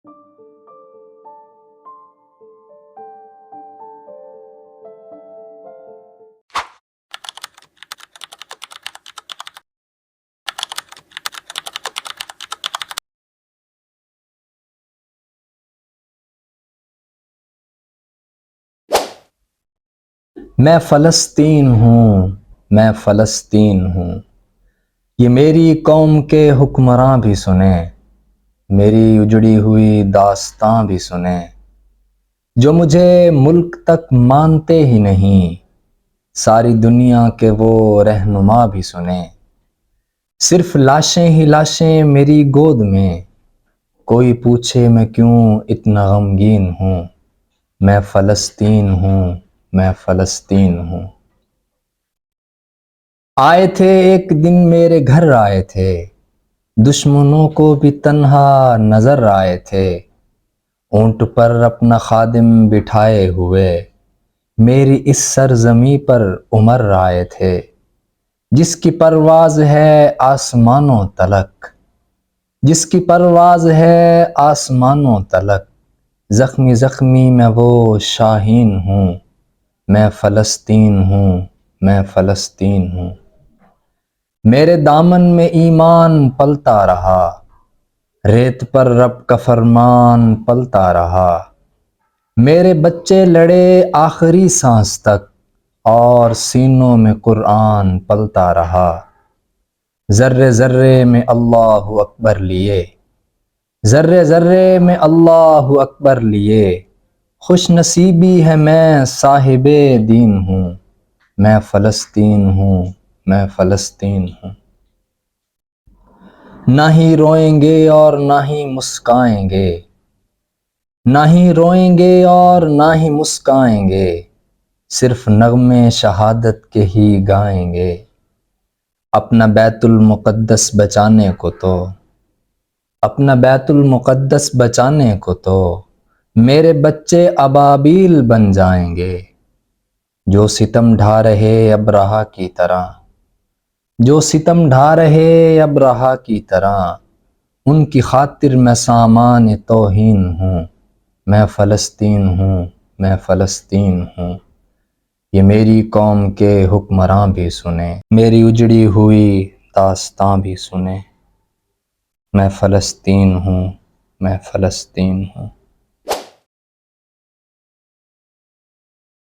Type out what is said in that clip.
میں فلسطین ہوں، میں فلسطین ہوں، یہ میری قوم کے حکمراں بھی سنیں، میری اجڑی ہوئی داستاں بھی سنیں، جو مجھے ملک تک مانتے ہی نہیں، ساری دنیا کے وہ رہنما بھی سنیں، صرف لاشیں ہی لاشیں میری گود میں، کوئی پوچھے میں کیوں اتنا غمگین ہوں، میں فلسطین ہوں، میں فلسطین ہوں۔ آئے تھے ایک دن میرے گھر آئے تھے، دشمنوں کو بھی تنہا نظر آئے تھے، اونٹ پر اپنا خادم بٹھائے ہوئے، میری اس سرزمیں پر عمر آئے تھے، جس کی پرواز ہے آسمانوں تلک، جس کی پرواز ہے آسمانوں تلک، زخمی زخمی میں وہ شاہین ہوں، میں فلسطین ہوں، میں فلسطین ہوں۔ میرے دامن میں ایمان پلتا رہا، ریت پر رب کا فرمان پلتا رہا، میرے بچے لڑے آخری سانس تک، اور سینوں میں قرآن پلتا رہا، ذرے ذرے میں اللہ اکبر لیے، ذرے ذرے میں اللہ اکبر لیے، خوش نصیبی ہے میں صاحب دین ہوں، میں فلسطین ہوں، میں فلسطین ہوں۔ نہ ہی روئیں گے اور نہ ہی مسکائیں گے، نہ ہی روئیں گے اور نہ ہی مسکائیں گے، صرف نغمے شہادت کے ہی گائیں گے، اپنا بیت المقدس بچانے کو تو، اپنا بیت المقدس بچانے کو تو، میرے بچے ابابیل بن جائیں گے، جو ستم ڈھا رہے ابرہہ کی طرح، جو ستم ڈھا رہے ابرہہ کی طرح، ان کی خاطر میں سامان توہین ہوں، میں فلسطین ہوں، میں فلسطین ہوں۔ یہ میری قوم کے حکمراں بھی سنیں، میری اجڑی ہوئی داستاں بھی سنیں، میں فلسطین ہوں، میں فلسطین ہوں۔